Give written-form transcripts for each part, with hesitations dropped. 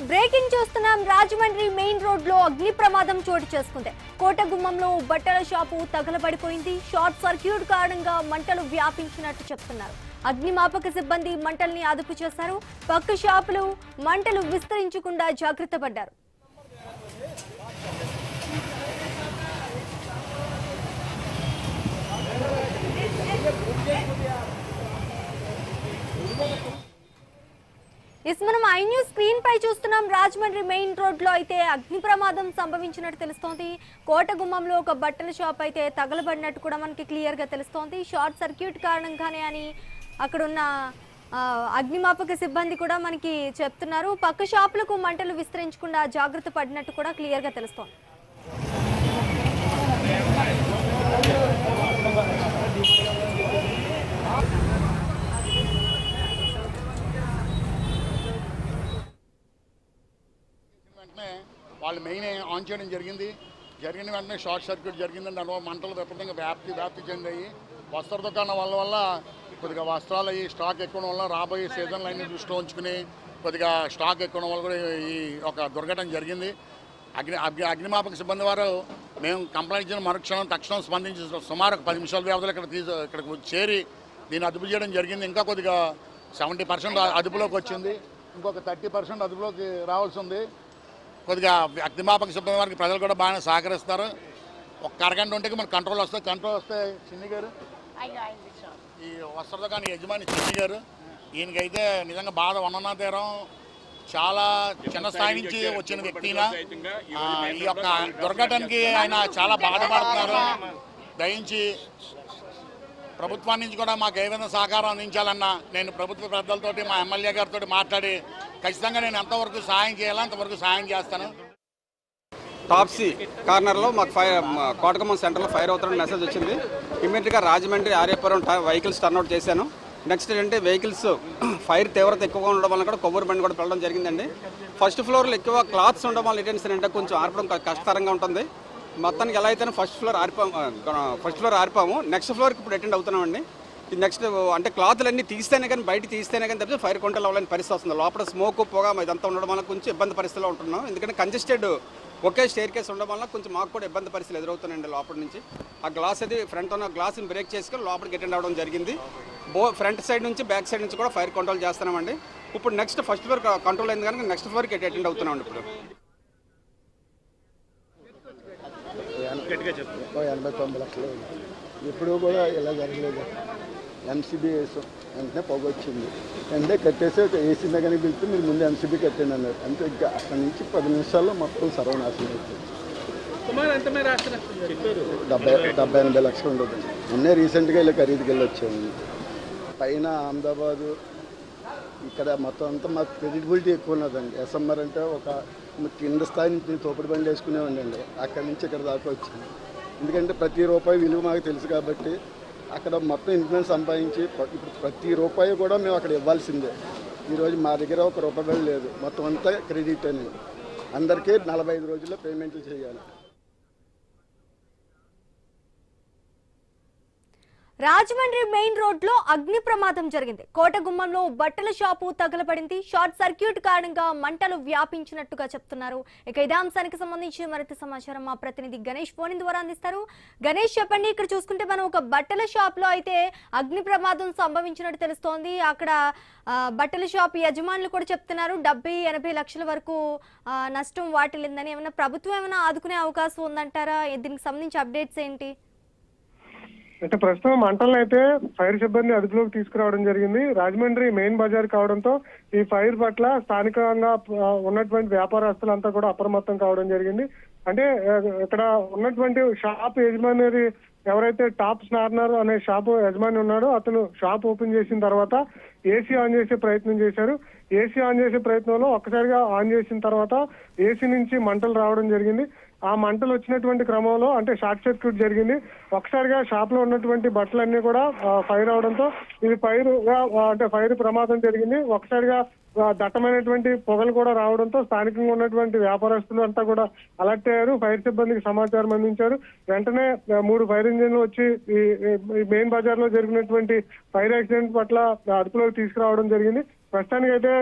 Breaking చూస్తున్నాం. Rajahmundry main road లో అగ్ని ప్రమాదం చోటు చేసుకుంది. కోటగుమ్మంలో బట్టల షాపు తగలబడిపోయింది. షార్ట్ సర్క్యూట్ కారణంగా మంటలు వ్యాపించినట్టు చెప్తున్నారు. అగ్నిమాపక సిబ్బంది మంటల్ని అదుపు చేశారు. పక్క షాపులు మంటలు విస్తరించకుండా జాగ్రత్త పడ్డారు. మనం ఐ న్యూస్ స్క్రీన్ పై చూస్తున్నాం. రాజమండ్రి మెయిన్ రోడ్ లో అయితే అగ్ని ప్రమాదం సంభవించినట్టు తెలుస్తోంది. కోటగుమ్మంలో ఒక బట్టల షాప్ అయితే తగలబడినట్టు కూడా మనకి క్లియర్ గా తెలుస్తోంది. షార్ట్ సర్క్యూట్ కారణంగానే అని అక్కడున్న అగ్నిమాపక సిబ్బంది కూడా మనకి చెప్తున్నారు. పక్క షాపులకు మంటలు విస్తరించకుండా జాగ్రత్త పడినట్టు కూడా క్లియర్ గా తెలుస్తోంది. వాళ్ళు మెయిన్ ఆన్ చేయడం జరిగిన వెంటనే షార్ట్ సర్క్యూట్ జరిగిందండి. అందులో మంటలు విపరీతంగా వ్యాప్తి చెందాయి. వస్త్ర దుకాణం వల్ల కొద్దిగా వస్త్రాలు అయ్యి స్టాక్ ఎక్కువ వల్ల రాబోయే సీజన్లు అన్ని దృష్టిలో ఉంచుకుని కొద్దిగా స్టాక్ ఎక్కువ వల్ల కూడా ఈ ఒక దుర్ఘటన జరిగింది. అగ్నిమాపక సిబ్బంది వారు మేము కంప్లైంట్ ఇచ్చిన మరుక్షణం తక్షణం స్పందించి సుమారు 10 నిమిషాల వ్యవధిలో ఇక్కడికి చేరి దీన్ని అదుపు చేయడం జరిగింది. ఇంకా కొద్దిగా 70% అదుపులోకి వచ్చింది. ఇంకొక 30% అదుపులోకి రావాల్సి ఉంది. కొద్దిగా అగ్నిమాపక సిబ్బంది వారికి ప్రజలు కూడా బాగానే సహకరిస్తారు. ఒక అరగంట ఉంటే మనకు కంట్రోల్ వస్తే చిన్ని గారు ఈ వస్త్ర దుకాణం యజమాని చిన్ని గారు ఈయనకైతే నిజంగా బాధ వర్ణనా తీరం. చాలా చిన్న స్థాయి నుంచి వచ్చిన వ్యక్తినా ఈ యొక్క దుర్ఘటనకి ఆయన చాలా బాధపడుతున్నారు. దయించి ప్రభుత్వం నుంచి కూడా మాకు ఏదైనా సహకారం అందించాలన్నా నేను ప్రభుత్వ పెద్దలతోటి మా ఎమ్మెల్యే గారితో మాట్లాడి ఖచ్చితంగా నేను ఎంతవరకు సాయం చేయాలో అంతవరకు సాయం చేస్తాను. టాప్సీ కార్నర్లో మాకు కోటగుమ్మం సెంటర్లో ఫైర్ అవుతున్న మెసేజ్ వచ్చింది. ఇమీడియట్గా రాజమండ్రి ఆర్యపురం వెహికల్స్ టర్న్అవుట్ చేశాను. నెక్స్ట్ ఏంటంటే వెహికల్స్ ఫైర్ తీవ్రత ఎక్కువగా ఉండడం వల్ల కూడా కొబ్బరి బండి కూడా వెళ్ళడం జరిగిందండి. ఫస్ట్ ఫ్లోర్లో ఎక్కువ క్లాత్స్ ఉండడం వల్ల ఏంటంటే అంటే కొంచెం ఆర్పడం కష్టతరంగా ఉంటుంది. మొత్తానికి ఎలా అయితే ఫస్ట్ ఫ్లోర్ ఆరిపాము నెక్స్ట్ ఫ్లోర్కి ఇప్పుడు అటెండ్ అవుతున్నామండి. నెక్స్ట్ అంటే క్లాత్లన్నీ తీస్తేనే కానీ బయట తీస్తేనే కానీ తప్పితే ఫైర్ కంట్రోల్ అవ్వాలని పరిస్థితి వస్తుంది. లోపల స్మోక్ పొగ ఇదంతా ఉండడం వల్ల కొంచెం ఇబ్బంది పరిస్థితిలో ఉంటున్నాం. ఎందుకంటే కంజెస్టెడ్ ఒకే స్టేర్ కేసు ఉండడం వల్ల కొంచెం మాకు కూడా ఇబ్బంది పరిస్థితులు ఎదురవుతున్నాయండి. లోపల నుంచి ఆ గ్లాస్ అది ఫ్రంట్ ఉన్న గ్లాస్ని బ్రేక్ చేసుకొని లోపలికి అటెండ్ అవ్వడం జరిగింది. ఫ్రంట్ సైడ్ నుంచి బ్యాక్ సైడ్ నుంచి కూడా ఫైర్ కంట్రోల్ చేస్తున్నామండి. ఇప్పుడు నెక్స్ట్ ఫస్ట్ ఫ్లోర్ కంట్రోల్ అయింది కనుక నెక్స్ట్ ఫ్లోర్కి అటెండ్ అవుతున్నామండి. ఇప్పుడు 89 లక్షలు ఇప్పుడు కూడా ఇలా జరగలేదు. ఎంసీబీ వేసాం వెంటనే పొగ వచ్చింది. వెంటనే కట్టేసి ఏసీ మెకానిక్ పిలిస్తే మీరు ముందు ఎంసీబీ కట్టండి అన్నారు. అంతే ఇంకా అక్కడి నుంచి 10 నిమిషాల్లో మొత్తం సర్వనాశనం అవుతుంది. 70-80 లక్షలు ఉంటుంది. మొన్నే రీసెంట్గా ఇలా ఖరీదుకి వెళ్ళి వచ్చాము. పైన అహ్మదాబాదు ఇక్కడ మొత్తం అంతా మాకు క్రెడిబిలిటీ ఎక్కువ ఉన్నదండి. ఎస్ఎంఆర్ అంటే ఒక కింద స్థాయి నుంచి తోపుడు బండి వేసుకునేవాడి. అక్కడి నుంచి ఇక్కడ దాకా వచ్చింది. ఎందుకంటే ప్రతి రూపాయి విలువ మాకు తెలుసు కాబట్టి అక్కడ మొత్తం ఇన్ఫ్లుయెన్స్ సంపాదించి ఇప్పుడు ప్రతి రూపాయి కూడా మేము అక్కడ ఇవ్వాల్సిందే. ఈరోజు మా దగ్గర ఒక రూపాయి కూడా లేదు. మొత్తం అంతా క్రెడిట్ అని అందరికీ 45 రోజుల్లో పేమెంట్లు చేయాలి. రాజమండ్రి మెయిన్ రోడ్ లో అగ్ని ప్రమాదం జరిగింది. కోటగుమ్మంలో బట్టల షాపు తగలబడింది. షార్ట్ సర్క్యూట్ కారణంగా మంటలు వ్యాపించినట్టుగా చెప్తున్నారు. ఇక ఇదే అంశానికి సంబంధించి మరింత సమాచారం మా ప్రతినిధి గణేష్ ఫోన్ ద్వారా అందిస్తారు. గణేష్ చెప్పండి, ఇక్కడ చూసుకుంటే మనం ఒక బట్టల షాప్ లో అయితే అగ్ని ప్రమాదం సంభవించినట్టు తెలుస్తోంది. అక్కడ బట్టల షాప్ యజమానులు కూడా చెప్తున్నారు 70-80 లక్షల వరకు నష్టం వాటిల్లిందని. ఏమైనా ప్రభుత్వం ఏమైనా ఆదుకునే అవకాశం ఉందంటారా? దీనికి సంబంధించి అప్డేట్స్ ఏంటి? అంటే ప్రస్తుతం మంటలను అయితే ఫైర్ సిబ్బంది అదుపులోకి తీసుకురావడం జరిగింది. రాజమండ్రి మెయిన్ బజార్ కావడంతో ఈ ఫైర్ పట్ల స్థానికంగా ఉన్నటువంటి వ్యాపారస్తులంతా కూడా అప్రమత్తం కావడం జరిగింది. అంటే ఇక్కడ ఉన్నటువంటి షాప్ యజమాని ఎవరైతే టాప్ స్నార్నర్ అనే షాప్ యజమాని ఉన్నాడో అతను షాప్ ఓపెన్ చేసిన తర్వాత ఏసీ ఆన్ చేసే ప్రయత్నం చేశారు. ఏసీ ఆన్ చేసే ప్రయత్నంలో ఒక్కసారిగా ఆన్ చేసిన తర్వాత ఏసీ నుంచి మంటలు రావడం జరిగింది. ఆ మంటలు వచ్చినటువంటి క్రమంలో అంటే షార్ట్ సర్క్యూట్ జరిగింది. ఒకసారిగా షాప్ లో ఉన్నటువంటి బట్టలన్నీ కూడా ఫైర్ అవడంతో ఇది ఫైర్ ప్రమాదం జరిగింది. ఒకసారిగా దట్టమైనటువంటి పొగలు కూడా రావడంతో స్థానికంగా ఉన్నటువంటి వ్యాపారస్తులు అంతా కూడా అలర్ట్ అయ్యారు. ఫైర్ సిబ్బందికి సమాచారం అందించారు. వెంటనే 3 ఫైర్ ఇంజిన్లు వచ్చి ఈ మెయిన్ బజార్ లో జరిగినటువంటి ఫైర్ యాక్సిడెంట్ పట్ల అదుపులోకి తీసుకురావడం జరిగింది. ప్రస్తుతానికైతే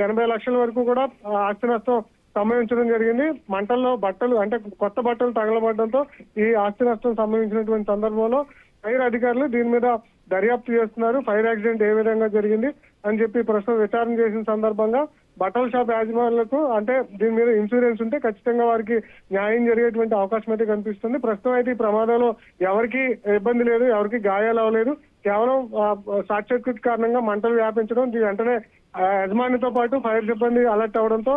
80 లక్షల వరకు కూడా ఆస్తి నష్టం సంభవించడం జరిగింది. మంటల్లో బట్టలు అంటే కొత్త బట్టలు తగలబడడంతో ఈ ఆస్తి నష్టం సంభవించినటువంటి సందర్భంలో ఫైర్ అధికారులు దీని మీద దర్యాప్తు చేస్తున్నారు. ఫైర్ యాక్సిడెంట్ ఏ విధంగా జరిగింది అని చెప్పి ప్రస్తుతం విచారణ చేసిన సందర్భంగా బట్టల షాప్ యాజమానులకు అంటే దీని మీద ఇన్సూరెన్స్ ఉంటే ఖచ్చితంగా వారికి న్యాయం జరిగేటువంటి అవకాశం అయితే కనిపిస్తుంది. ప్రస్తుతం అయితే ఈ ప్రమాదంలో ఎవరికి ఇబ్బంది లేదు, ఎవరికి గాయాలు అవ్వలేదు. కేవలం షార్ట్ సర్క్యూట్ కారణంగా మంటలు వ్యాపించడం, వెంటనే యజమానితో పాటు ఫైర్ సిబ్బంది అలర్ట్ అవడంతో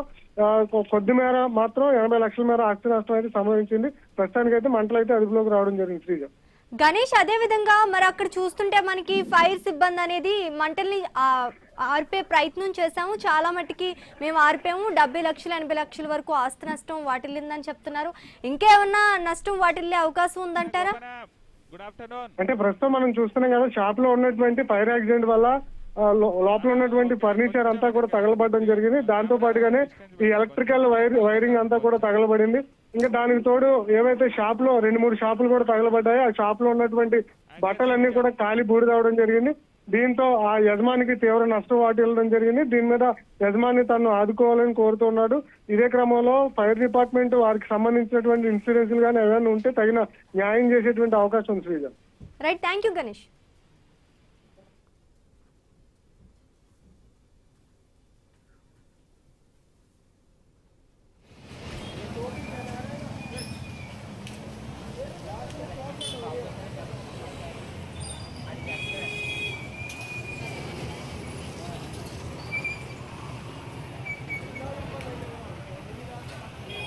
కొద్ది మేర మాత్రం 80 లక్షల మేర ఆస్తి నష్టం అయితే సంభవించింది. ప్రస్తుతానికైతే మంటలు అయితే అదుపులోకి రావడం జరిగింది. శ్రీజ గణేష్, అదే విధంగా మరి అక్కడ చూస్తుంటే మనకి ఫైర్ సిబ్బంది అనేది మంటల్ని ఆర్పే ప్రయత్నం చేశాము, చాలా మట్టుకి మేము ఆర్పాము, 70 లక్షలు 80 లక్షల వరకు ఆస్తి నష్టం వాటిల్లిందని చెప్తున్నారు. ఇంకేమన్నా నష్టం వాటిల్లే అవకాశం ఉందంటారా? అంటే ప్రస్తుతం మనం చూస్తున్నాం కదా, షాప్ లో ఉన్నటువంటి ఫైర్ యాక్సిడెంట్ వల్ల లోపల ఉన్నటువంటి ఫర్నిచర్ అంతా కూడా తగలబడడం జరిగింది. దాంతో పాటుగానే ఈ ఎలక్ట్రికల్ వైరింగ్ అంతా కూడా తగలబడింది. ఇంకా దానికి తోడు ఏవైతే షాప్ లో 2-3 షాపులు కూడా తగలబడ్డాయో ఆ షాప్ లో ఉన్నటువంటి బట్టలన్నీ కూడా కాలి బూడిదవడం జరిగింది. దీంతో ఆ యజమానికి తీవ్ర నష్టం వాటిల్లడం జరిగింది. దీని మీద యజమాని తను ఆదుకోవాలని కోరుతున్నాడు. ఇదే క్రమంలో ఫైర్ డిపార్ట్మెంట్ వారికి సంబంధించినటువంటి ఇన్సూరెన్స్లు కానీ ఏదైనా ఉంటే తగిన న్యాయం చేసేటువంటి అవకాశం ఉంది. Sreeja right, thank you Ganesh.